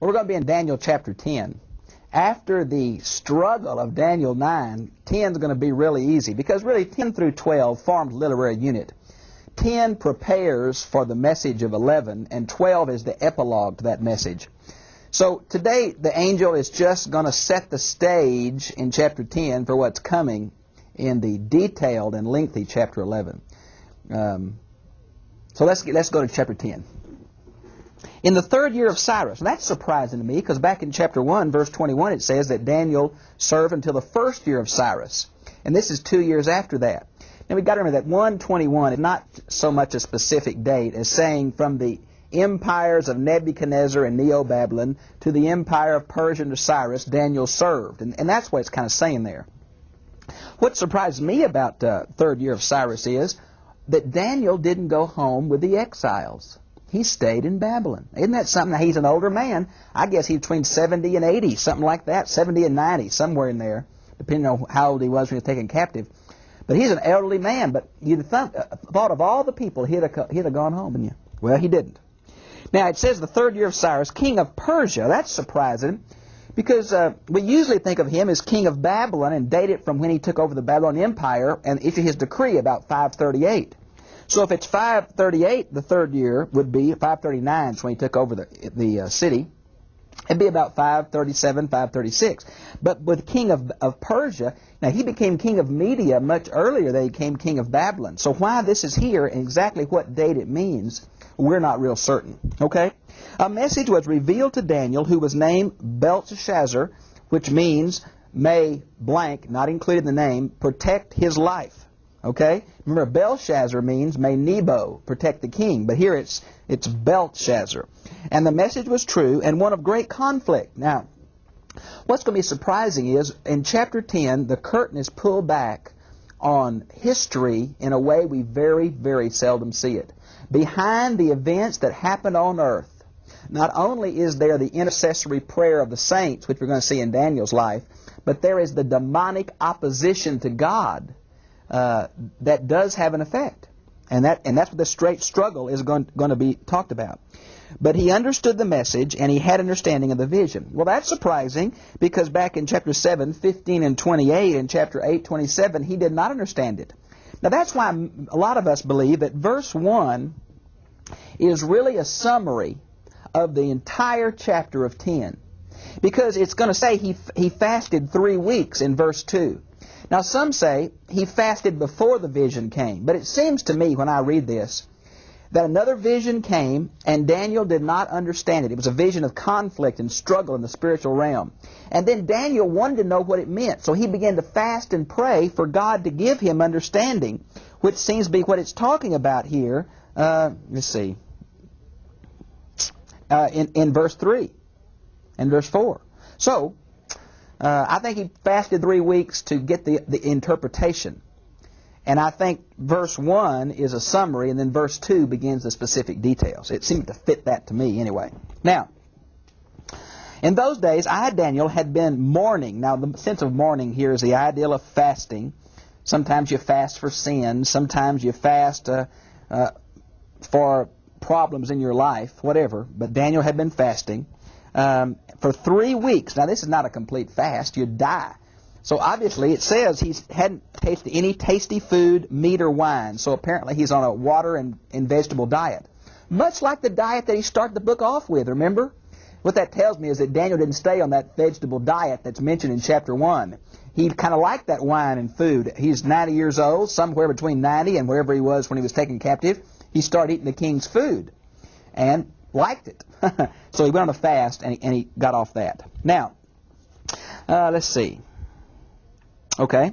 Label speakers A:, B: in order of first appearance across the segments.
A: We're going to be in Daniel chapter 10. After the struggle of Daniel 9, 10 is going to be really easy because really 10 through 12 forms a literary unit. 10 prepares for the message of 11, and 12 is the epilogue to that message. So today the angel is just going to set the stage in chapter 10 for what's coming in the detailed and lengthy chapter 11. So let's go to chapter 10. In the third year of Cyrus. That's surprising to me because back in chapter 1, verse 21, it says that Daniel served until the first year of Cyrus. And this is 2 years after that. Now we've got to remember that 121 is not so much a specific date as saying from the empires of Nebuchadnezzar and Neo-Babylon to the empire of Persia to Cyrus, Daniel served. And that's what it's kind of saying there. What surprised me about the third year of Cyrus is that Daniel didn't go home with the exiles. He stayed in Babylon. Isn't that something? Now, he's an older man. I guess he's between 70 and 80, something like that, 70 and 90, somewhere in there, depending on how old he was when he was taken captive. But he's an elderly man, but you'd thought of all the people, he'd have gone home, wouldn't you? Well, he didn't. Now, it says the third year of Cyrus, king of Persia. That's surprising because we usually think of him as king of Babylon and date it from when he took over the Babylonian Empire and issued his decree about 538. So if it's 538, the third year would be 539 when he took over the city. It'd be about 537, 536. But with king of Persia, now he became king of Media much earlier than he became king of Babylon. So why this is here and exactly what date it means, we're not real certain. Okay? A message was revealed to Daniel who was named Belteshazzar, which means may blank, not included in the name, protect his life. Okay? Remember, Belshazzar means may Nebo protect the king. But here it's Belteshazzar. And the message was true and one of great conflict. Now, what's going to be surprising is in chapter 10, the curtain is pulled back on history in a way we very, very seldom see it. Behind the events that happened on earth, not only is there the intercessory prayer of the saints, which we're going to see in Daniel's life, but there is the demonic opposition to God that does have an effect. And that's what the straight struggle is going to be talked about. But he understood the message and he had understanding of the vision. Well, that's surprising because back in chapter 7, 15 and 28, and chapter 8, 27, he did not understand it. Now that's why a lot of us believe that verse 1 is really a summary of the entire chapter of 10. Because it's going to say he fasted 3 weeks in verse 2. Now some say he fasted before the vision came. But it seems to me when I read this that another vision came and Daniel did not understand it. It was a vision of conflict and struggle in the spiritual realm. And then Daniel wanted to know what it meant. So he began to fast and pray for God to give him understanding, which seems to be what it's talking about here. Let's see. In verse 3 and verse 4. So, I think he fasted 3 weeks to get the interpretation. And I think verse 1 is a summary, and then verse 2 begins the specific details. It seemed to fit that to me anyway. Now, in those days, I, Daniel, had been mourning. Now, the sense of mourning here is the ideal of fasting. Sometimes you fast for sin. Sometimes you fast for problems in your life, whatever. But Daniel had been fasting for 3 weeks. Now, this is not a complete fast. You'd die. So obviously it says he hadn't tasted any tasty food, meat, or wine. So apparently he's on a water and vegetable diet. Much like the diet that he started the book off with, remember? What that tells me is that Daniel didn't stay on that vegetable diet that's mentioned in chapter 1. He kind of liked that wine and food. He's 90 years old, somewhere between 90 and wherever he was when he was taken captive. He started eating the king's food and liked it. So he went on a fast and he got off that. Now, let's see. Okay.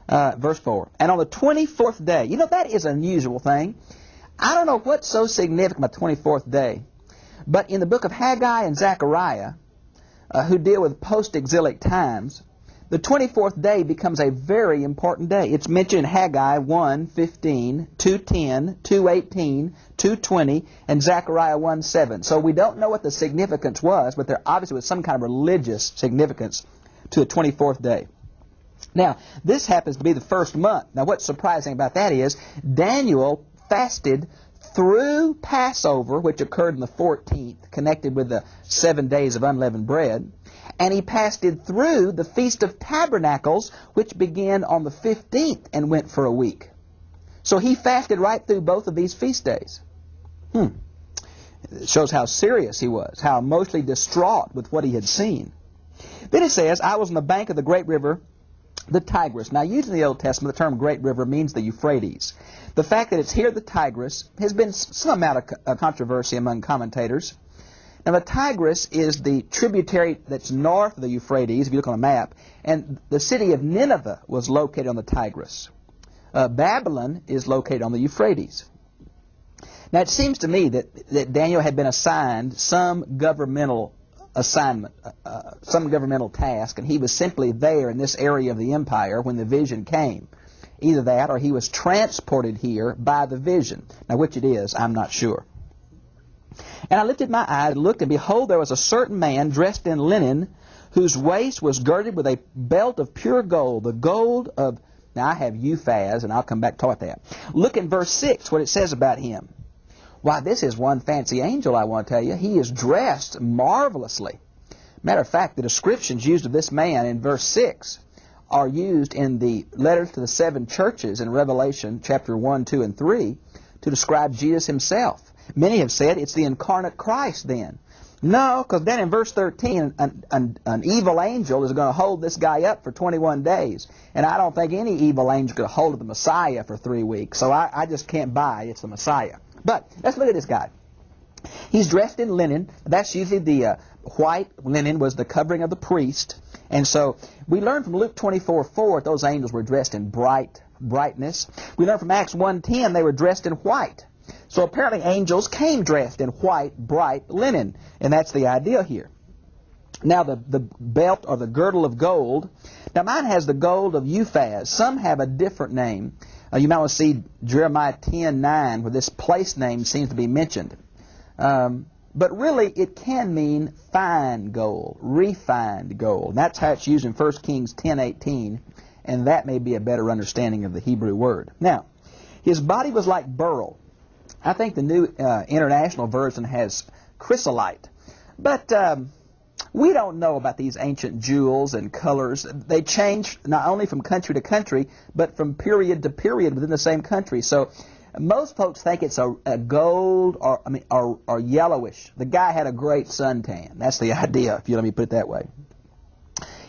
A: Verse 4. And on the 24th day, you know, that is an unusual thing. I don't know what's so significant about the 24th day. But in the book of Haggai and Zechariah, who deal with post-exilic times, the 24th day becomes a very important day. It's mentioned in Haggai 1:15, 2:10, 2:18, 2:20, and Zechariah 1:7. So we don't know what the significance was, but there obviously was some kind of religious significance to the 24th day. Now, this happens to be the first month. Now, what's surprising about that is Daniel fasted through Passover, which occurred on the 14th, connected with the 7 days of unleavened bread. And he fasted through the Feast of Tabernacles, which began on the 15th and went for a week. So he fasted right through both of these feast days. It shows how serious he was, how emotionally distraught with what he had seen. Then it says, I was on the bank of the great river, the Tigris. Now, used in the Old Testament, the term great river means the Euphrates. The fact that it's here, the Tigris, has been some amount of controversy among commentators. Now, the Tigris is the tributary that's north of the Euphrates, if you look on a map, and the city of Nineveh was located on the Tigris. Babylon is located on the Euphrates. Now, it seems to me that Daniel had been assigned some governmental assignment, some governmental task, and he was simply there in this area of the empire when the vision came. Either that or he was transported here by the vision. Now, which it is, I'm not sure. And I lifted my eyes and looked, and behold, there was a certain man dressed in linen, whose waist was girded with a belt of pure gold, the gold of... Now, I have Uphaz, and I'll come back to talk about that. Look in verse 6, what it says about him. Why, this is one fancy angel, I want to tell you. He is dressed marvelously. Matter of fact, the descriptions used of this man in verse 6 are used in the letters to the 7 churches in Revelation chapter 1, 2, and 3 to describe Jesus himself. Many have said it's the incarnate Christ then. No, because then in verse 13, an evil angel is going to hold this guy up for 21 days. And I don't think any evil angel could hold the Messiah for 3 weeks. So I just can't buy it's the Messiah. But let's look at this guy. He's dressed in linen. That's usually the white linen was the covering of the priest. And so we learn from Luke 24:4 that those angels were dressed in brightness. We learn from Acts 1:10 they were dressed in white. So apparently angels came dressed in white, bright linen. And that's the idea here. Now the belt or the girdle of gold. Now mine has the gold of Uphaz. Some have a different name. You might want to see Jeremiah 10:9 where this place name seems to be mentioned. But really it can mean fine gold, refined gold. And that's how it's used in 1 Kings 10:18. And that may be a better understanding of the Hebrew word. Now, his body was like beryl. I think the New International Version has chrysolite. But we don't know about these ancient jewels and colors. They change not only from country to country, but from period to period within the same country. So most folks think it's a gold or yellowish. The guy had a great suntan. That's the idea, if you let me put it that way.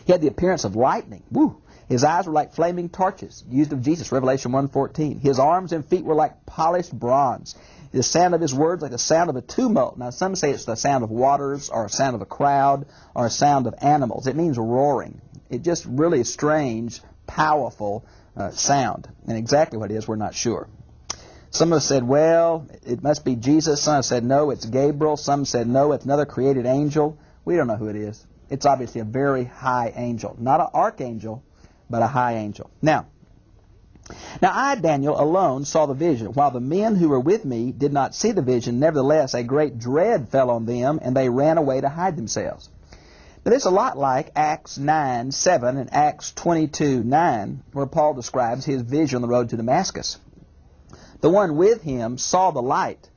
A: He had the appearance of lightning. Woo! His eyes were like flaming torches, used of Jesus, Revelation 1:14. His arms and feet were like polished bronze. The sound of his words like the sound of a tumult. Now, some say it's the sound of waters, or a sound of a crowd, or a sound of animals. It means roaring. It just really strange, powerful sound. And exactly what it is, we're not sure. Some have said, well, it must be Jesus. Some have said, no, it's Gabriel. Some said, no, it's another created angel. We don't know who it is. It's obviously a very high angel. Not an archangel, but a high angel. Now I, Daniel, alone saw the vision, while the men who were with me did not see the vision. Nevertheless, a great dread fell on them, and they ran away to hide themselves. Now, this is a lot like Acts 9:7 and Acts 22:9, where Paul describes his vision on the road to Damascus. The one with him saw the light,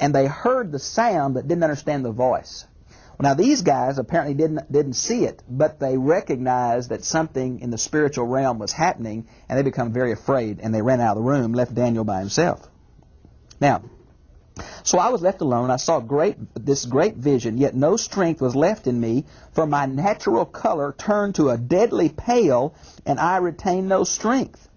A: and they heard the sound but didn't understand the voice. Well, now, these guys apparently didn't see it, but they recognized that something in the spiritual realm was happening, and they become very afraid, and they ran out of the room, left Daniel by himself. Now, so I was left alone. I saw this great vision, yet no strength was left in me, for my natural color turned to a deadly pale, and I retained no strength.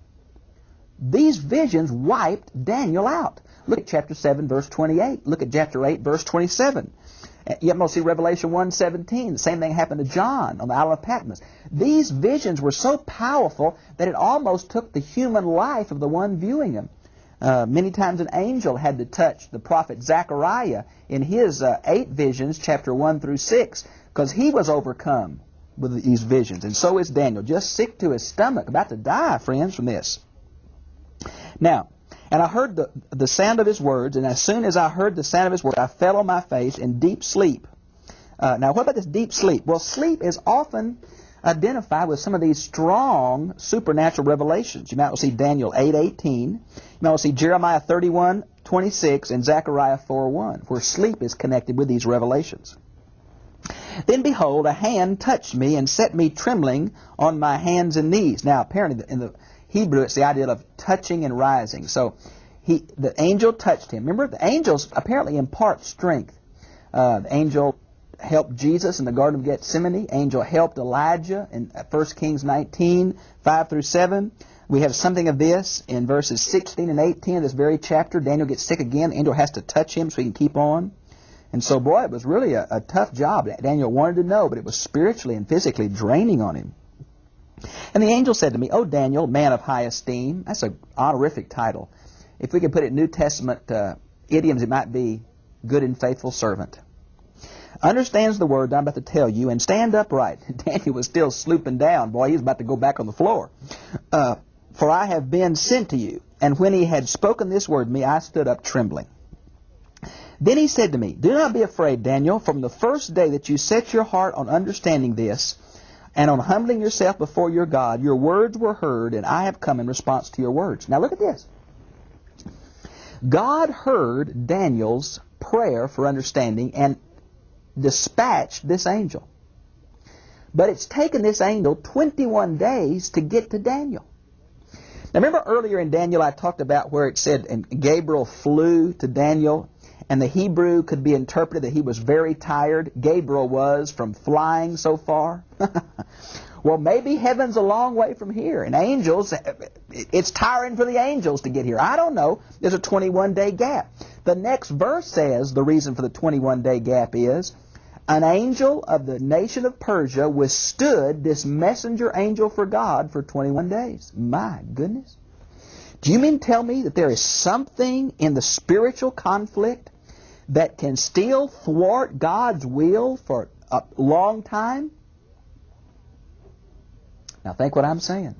A: These visions wiped Daniel out. Look at chapter 7, verse 28. Look at chapter 8, verse 27. Yet we'll see Revelation 1:17. The same thing happened to John on the island of Patmos. These visions were so powerful that it almost took the human life of the one viewing them. Many times an angel had to touch the prophet Zechariah in his 8 visions, chapter 1 through 6, because he was overcome with these visions. And so is Daniel, just sick to his stomach, about to die, friends, from this. Now, and I heard the sound of his words, and as soon as I heard the sound of his words, I fell on my face in deep sleep. Now, what about this deep sleep? Well, sleep is often identify with some of these strong supernatural revelations. You might see Daniel 8:18. You might see Jeremiah 31:26 and Zechariah 4:1, where sleep is connected with these revelations. Then behold, a hand touched me and set me trembling on my hands and knees. Now, apparently in the Hebrew, it's the idea of touching and rising. So the angel touched him. Remember, the angels apparently impart strength. The angel helped Jesus in the Garden of Gethsemane. Angel helped Elijah in 1 Kings 19:5-7. We have something of this in verses 16 and 18 of this very chapter. Daniel gets sick again. The angel has to touch him so he can keep on. And so, boy, it was really a tough job. Daniel wanted to know, but it was spiritually and physically draining on him. And the angel said to me, "O Daniel, man of high esteem." That's an honorific title. If we could put it in New Testament idioms, it might be good and faithful servant. "Understands the word I'm about to tell you, and stand upright." Daniel was still slooping down. Boy, he was about to go back on the floor. "For I have been sent to you." And when he had spoken this word to me, I stood up trembling. Then he said to me, "Do not be afraid, Daniel. From the first day that you set your heart on understanding this, and on humbling yourself before your God, your words were heard, and I have come in response to your words." Now look at this. God heard Daniel's prayer for understanding and dispatched this angel. But it's taken this angel 21 days to get to Daniel. Now remember earlier in Daniel I talked about where it said, and Gabriel flew to Daniel, and the Hebrew could be interpreted that he was very tired. Gabriel was from flying so far. Well, maybe heaven's a long way from here. And angels, it's tiring for the angels to get here. I don't know. There's a 21-day gap. The next verse says the reason for the 21-day gap is, an angel of the nation of Persia withstood this messenger angel for God for 21 days. My goodness. Do you mean to tell me that there is something in the spiritual conflict that can still thwart God's will for a long time? Now think what I'm saying.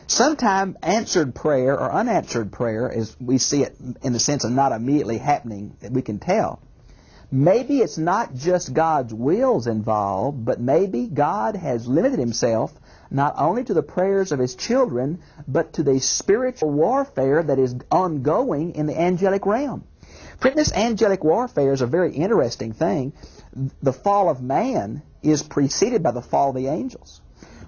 A: Sometimes answered prayer or unanswered prayer, as we see it in the sense of not immediately happening, that we can tell. Maybe it's not just God's wills involved, but maybe God has limited himself not only to the prayers of his children, but to the spiritual warfare that is ongoing in the angelic realm. Friend, this angelic warfare is a very interesting thing. The fall of man is preceded by the fall of the angels.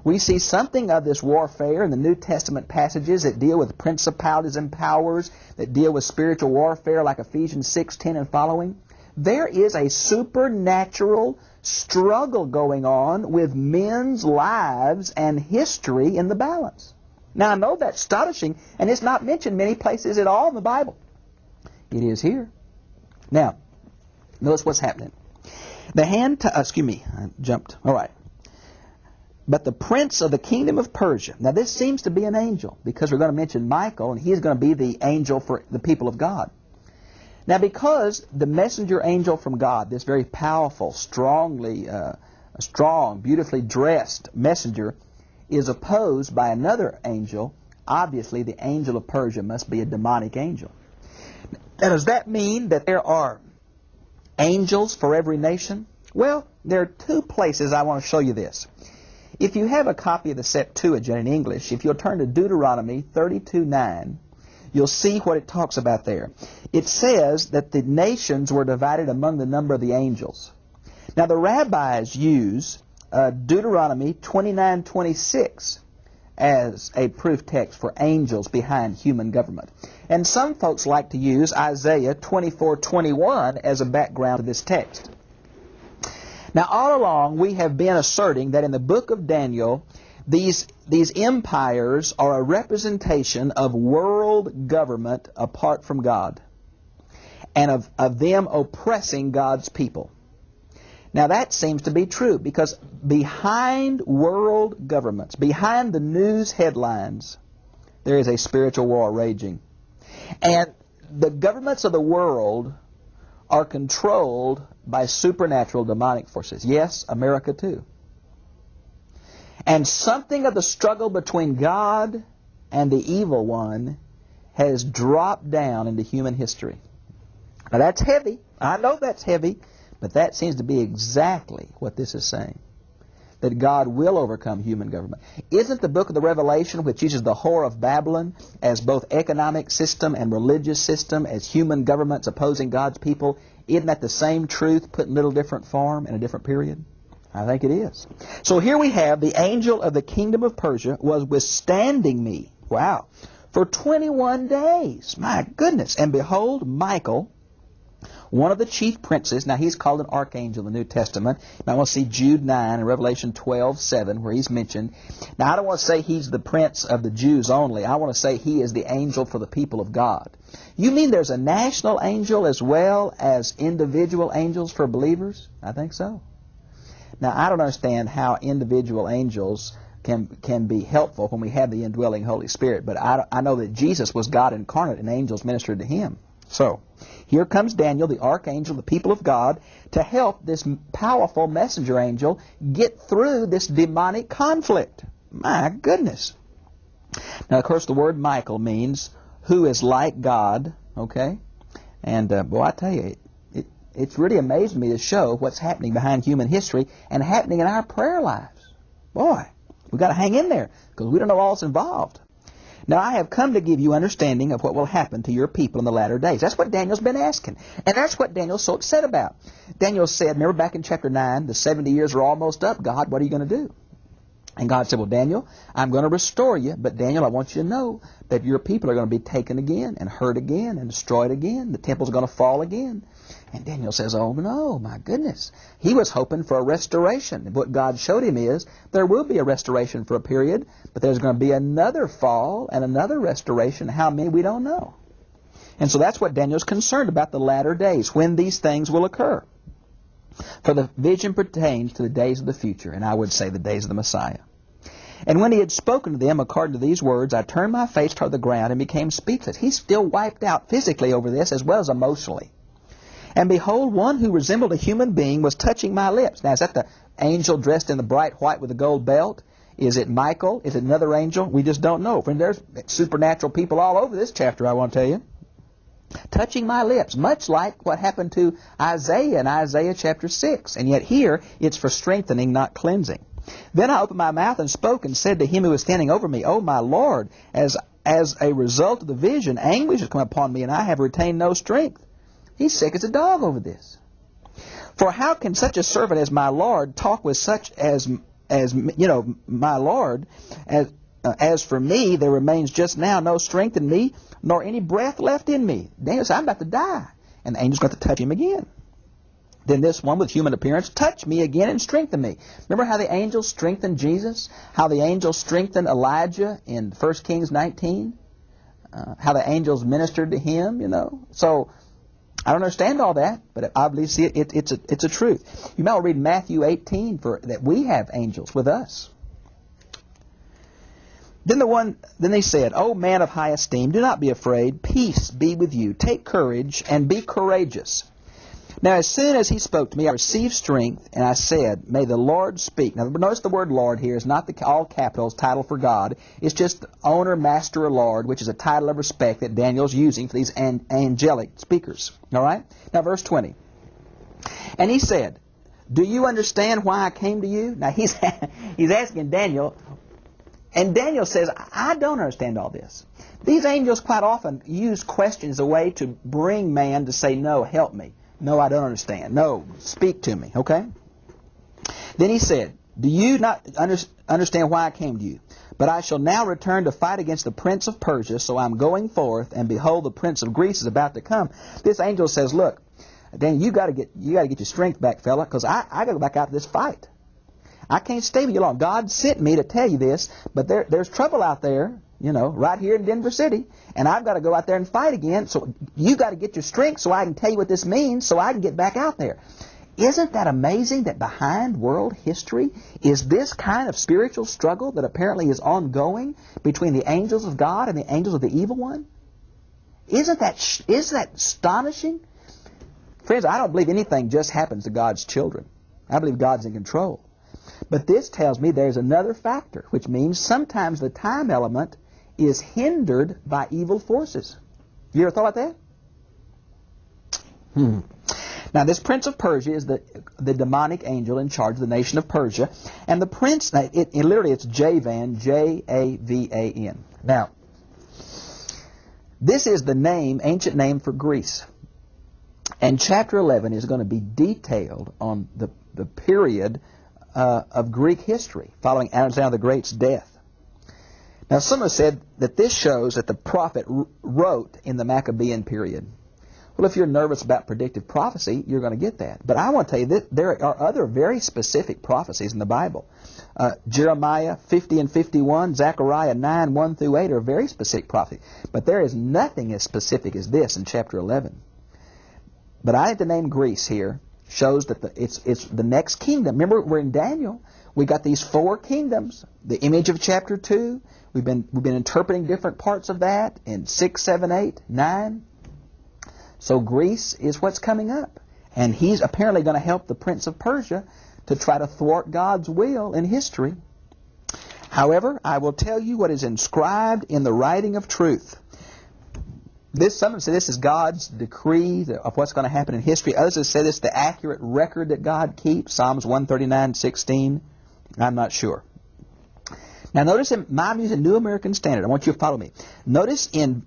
A: We see something of this warfare in the New Testament passages that deal with principalities and powers, that deal with spiritual warfare like Ephesians 6:10 and following. There is a supernatural struggle going on with men's lives and history in the balance. Now, I know that's astonishing, and it's not mentioned many places at all in the Bible. It is here. Now, notice what's happening. The hand, I jumped. All right. "But the prince of the kingdom of Persia." Now, this seems to be an angel, because we're going to mention Michael, and he's going to be the angel for the people of God. Now, because the messenger angel from God, this very powerful, strong, beautifully dressed messenger, is opposed by another angel, obviously the angel of Persia must be a demonic angel. Now, does that mean that there are angels for every nation? Well, there are two places I want to show you this. If you have a copy of the Septuagint in English, if you'll turn to Deuteronomy 32:9, you'll see what it talks about there. It says that the nations were divided among the number of the angels. Now, the rabbis use Deuteronomy 29:26 as a proof text for angels behind human government. And some folks like to use Isaiah 24:21 as a background to this text. Now, all along, we have been asserting that in the book of Daniel, these empires are a representation of world government apart from God, and of them oppressing God's people. Now, that seems to be true, because behind world governments, behind the news headlines, there is a spiritual war raging. And the governments of the world are controlled by supernatural demonic forces. Yes, America too. And something of the struggle between God and the evil one has dropped down into human history. Now, that's heavy. I know that's heavy, but that seems to be exactly what this is saying. that God will overcome human government. Isn't the book of the Revelation, which uses the whore of Babylon as both economic system and religious system, as human governments opposing God's people, isn't that the same truth put in a little different form in a different period? I think it is. So here we have the angel of the kingdom of Persia was withstanding me. Wow. For 21 days. My goodness. And behold, Michael, one of the chief princes, now he's called an archangel in the New Testament. Now I want to see Jude 9 and Revelation 12:7 where he's mentioned. Now I don't want to say he's the prince of the Jews only. I want to say he is the angel for the people of God. You mean there's a national angel as well as individual angels for believers? I think so. Now I don't understand how individual angels can be helpful when we have the indwelling Holy Spirit, but I know that Jesus was God incarnate and angels ministered to him. So, here comes Daniel, the archangel, the people of God, to help this powerful messenger angel get through this demonic conflict. My goodness. Now, of course, the word Michael means who is like God, okay? And, boy, I tell you, it's really amazing me to show what's happening behind human history and happening in our prayer lives. Boy, we've got to hang in there because we don't know all that's involved. Now, I have come to give you understanding of what will happen to your people in the latter days. That's what Daniel's been asking. And that's what Daniel's so upset about. Daniel said, remember back in chapter 9, the 70 years are almost up. God, what are you going to do? And God said, well, Daniel, I'm going to restore you. But Daniel, I want you to know that your people are going to be taken again and hurt again and destroyed again. The temple's going to fall again. And Daniel says, oh, no, my goodness. He was hoping for a restoration. And what God showed him is there will be a restoration for a period, but there's going to be another fall and another restoration. How many, we don't know. And so that's what Daniel's concerned about, the latter days, when these things will occur. For the vision pertains to the days of the future, and I would say the days of the Messiah. And when he had spoken to them according to these words, I turned my face toward the ground and became speechless. He's still wiped out physically over this as well as emotionally. And behold, one who resembled a human being was touching my lips. Now, is that the angel dressed in the bright white with the gold belt? Is it Michael? Is it another angel? We just don't know. And there's supernatural people all over this chapter, I want to tell you. Touching my lips, much like what happened to Isaiah in Isaiah chapter 6. And yet here, it's for strengthening, not cleansing. Then I opened my mouth and spoke and said to him who was standing over me, O my Lord, as a result of the vision, anguish has come upon me, and I have retained no strength. He's sick as a dog over this. For how can such a servant as my Lord talk with such as my Lord, as for me, there remains just now no strength in me, nor any breath left in me. Daniel said, I'm about to die. And the angel's going to touch him again. Then this one with human appearance touched me again and strengthened me. Remember how the angel strengthened Jesus? How the angel strengthened Elijah in 1 Kings 19? How the angels ministered to him, So, I don't understand all that, but I believe it's a truth. You might read Matthew 18 that we have angels with us. Then they said, O man of high esteem, do not be afraid. Peace be with you. Take courage and be courageous. Now, as soon as he spoke to me, I received strength, and I said, May the Lord speak. Now, notice the word Lord here is not the all capitals title for God. It's just owner, master, or Lord, which is a title of respect that Daniel's using for these angelic speakers. All right? Now, verse 20. And he said, Do you understand why I came to you? Now, he's asking Daniel, and Daniel says, I don't understand all this. These angels quite often use questions as a way to bring man to say, no, help me. No, I don't understand. No, speak to me, okay? Then he said, Do you not understand why I came to you? But I shall now return to fight against the prince of Persia, so I'm going forth, and behold, the prince of Greece is about to come. This angel says, Look, Daniel, you got to get your strength back, fella, because I got to go back out to this fight. I can't stay with you long. God sent me to tell you this, but there's trouble out there, right here in Denver City, and I've got to go out there and fight again, so you got to get your strength so I can tell you what this means so I can get back out there. Isn't that amazing that behind world history is this kind of spiritual struggle that apparently is ongoing between the angels of God and the angels of the evil one? Isn't that astonishing? Friends, I don't believe anything just happens to God's children. I believe God's in control. But this tells me there's another factor, which means sometimes the time element is hindered by evil forces. You ever thought about that? Now, this prince of Persia is the demonic angel in charge of the nation of Persia. And the prince, literally it's Javan, Javan. Now, this is the name, ancient name for Greece. And chapter 11 is going to be detailed on the period of Greek history following Alexander the Great's death. Now, some have said that this shows that the prophet wrote in the Maccabean period. Well, if you're nervous about predictive prophecy, you're going to get that. But I want to tell you that there are other very specific prophecies in the Bible. Jeremiah 50 and 51, Zechariah 9, 1 through 8 are very specific prophecies. But there is nothing as specific as this in chapter 11. But I think the name Greece here shows that it's the next kingdom. Remember, we're in Daniel. We got these 4 kingdoms. The image of chapter 2. We've been interpreting different parts of that in 6, 7, 8, 9. So Greece is what's coming up. And he's apparently going to help the prince of Persia to try to thwart God's will in history. However, I will tell you what is inscribed in the writing of truth. Some have said this is God's decree of what's going to happen in history. Others have said it's the accurate record that God keeps. Psalms 139:16. I'm not sure. Now notice I'm using New American Standard. I want you to follow me. Notice in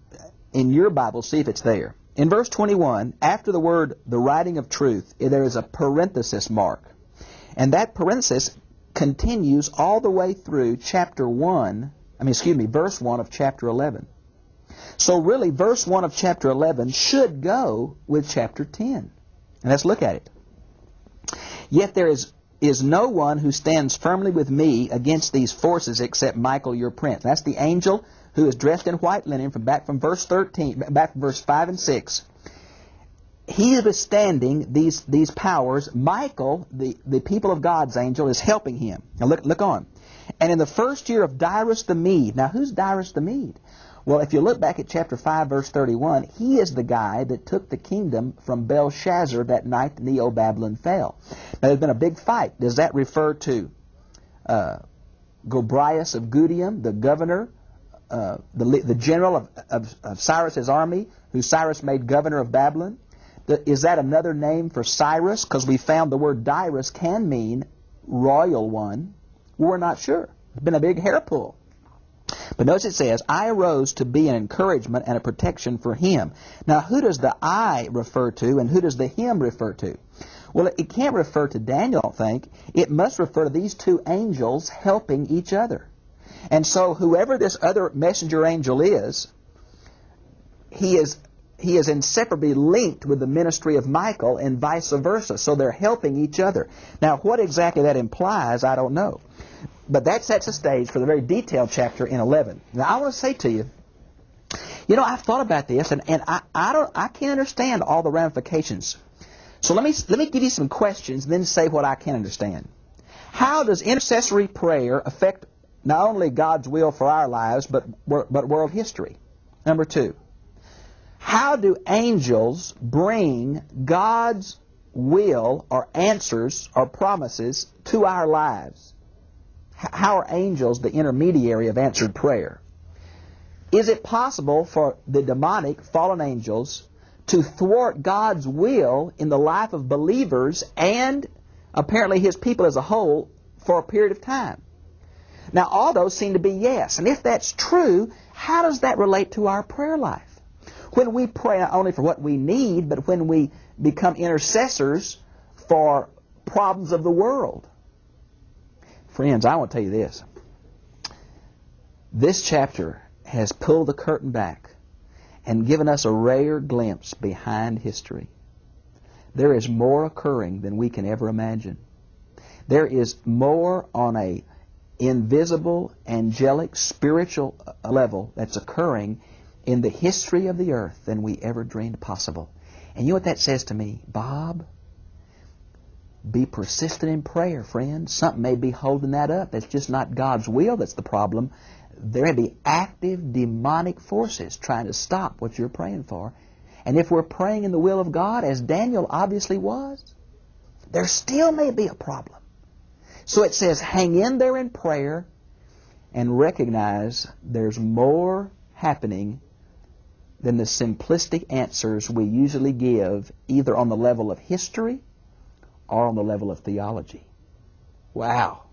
A: your Bible, see if it's there. In verse 21, after the word, the writing of truth, there is a parenthesis mark. And that parenthesis continues all the way through verse 1 of chapter 11. So really, verse 1 of chapter 11 should go with chapter 10. And let's look at it. Yet there is no one who stands firmly with me against these forces except Michael your prince. That's the angel who is dressed in white linen back from verse 5 and 6. He is withstanding these powers. Michael, the people of God's angel, is helping him. Now look on. And in the first year of Darius the Mede. Now who's Darius the Mede? Well, if you look back at chapter 5, verse 31, he is the guy that took the kingdom from Belshazzar that night Neo-Babylon fell. Now, there's been a big fight. Does that refer to Gobryas of Gudium, the governor, the general of Cyrus's army, who Cyrus made governor of Babylon? Is that another name for Cyrus? Because we found the word Darius can mean royal one. We're not sure. There's been a big hair pull. But notice it says, I arose to be an encouragement and a protection for him. Now, who does the I refer to and who does the him refer to? Well, it can't refer to Daniel, I don't think. It must refer to these 2 angels helping each other. And so whoever this other messenger angel is, he is inseparably linked with the ministry of Michael and vice versa. So they're helping each other. Now, what exactly that implies, I don't know. But that sets the stage for the very detailed chapter in 11. Now, I want to say to you, I've thought about this, and I can't understand all the ramifications. So let me give you some questions, and then say what I can understand. How does intercessory prayer affect not only God's will for our lives, but world history? Number 2, how do angels bring God's will or answers or promises to our lives? How are angels the intermediary of answered prayer? Is it possible for the demonic fallen angels to thwart God's will in the life of believers and apparently His people as a whole for a period of time? Now, all those seem to be yes. And if that's true, how does that relate to our prayer life? When we pray not only for what we need, but when we become intercessors for problems of the world. Friends, I want to tell you this. This chapter has pulled the curtain back and given us a rare glimpse behind history. There is more occurring than we can ever imagine. There is more on a invisible, angelic, spiritual level that's occurring in the history of the earth than we ever dreamed possible. And you know what that says to me? Bob, be persistent in prayer, friends. Something may be holding that up. It's just not God's will that's the problem. There may be active demonic forces trying to stop what you're praying for. And if we're praying in the will of God, as Daniel obviously was, there still may be a problem. So it says, hang in there in prayer and recognize there's more happening than the simplistic answers we usually give either on the level of history or on the level of theology. Wow.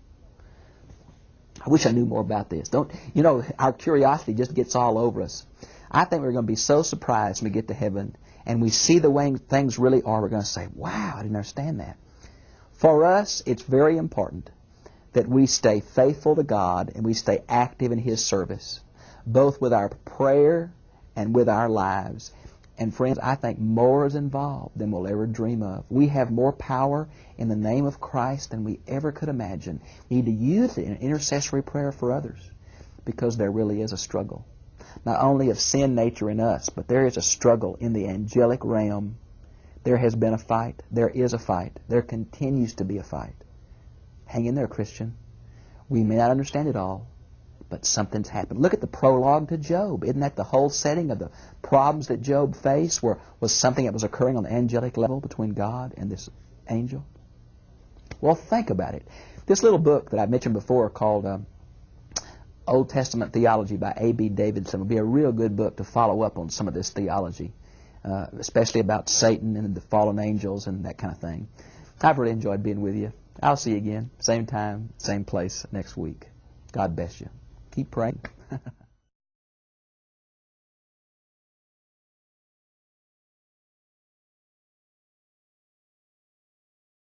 A: I wish I knew more about this. Our curiosity just gets all over us. I think we're going to be so surprised when we get to heaven and we see the way things really are. We're going to say, wow, I didn't understand that. For us, it's very important that we stay faithful to God and we stay active in His service, both with our prayer and with our lives. And friends, I think more is involved than we'll ever dream of. We have more power in the name of Christ than we ever could imagine. We need to use it in intercessory prayer for others because there really is a struggle. Not only of sin nature in us, but there is a struggle in the angelic realm. There has been a fight. There is a fight. There continues to be a fight. Hang in there, Christian. We may not understand it all, but something's happened. Look at the prologue to Job. Isn't that the whole setting of the problems that Job faced was something that was occurring on the angelic level between God and this angel? Well, think about it. This little book that I mentioned before called Old Testament Theology by A.B. Davidson will be a real good book to follow up on some of this theology, especially about Satan and the fallen angels and that kind of thing. I've really enjoyed being with you. I'll see you again, same time, same place next week. God bless you. Keep praying.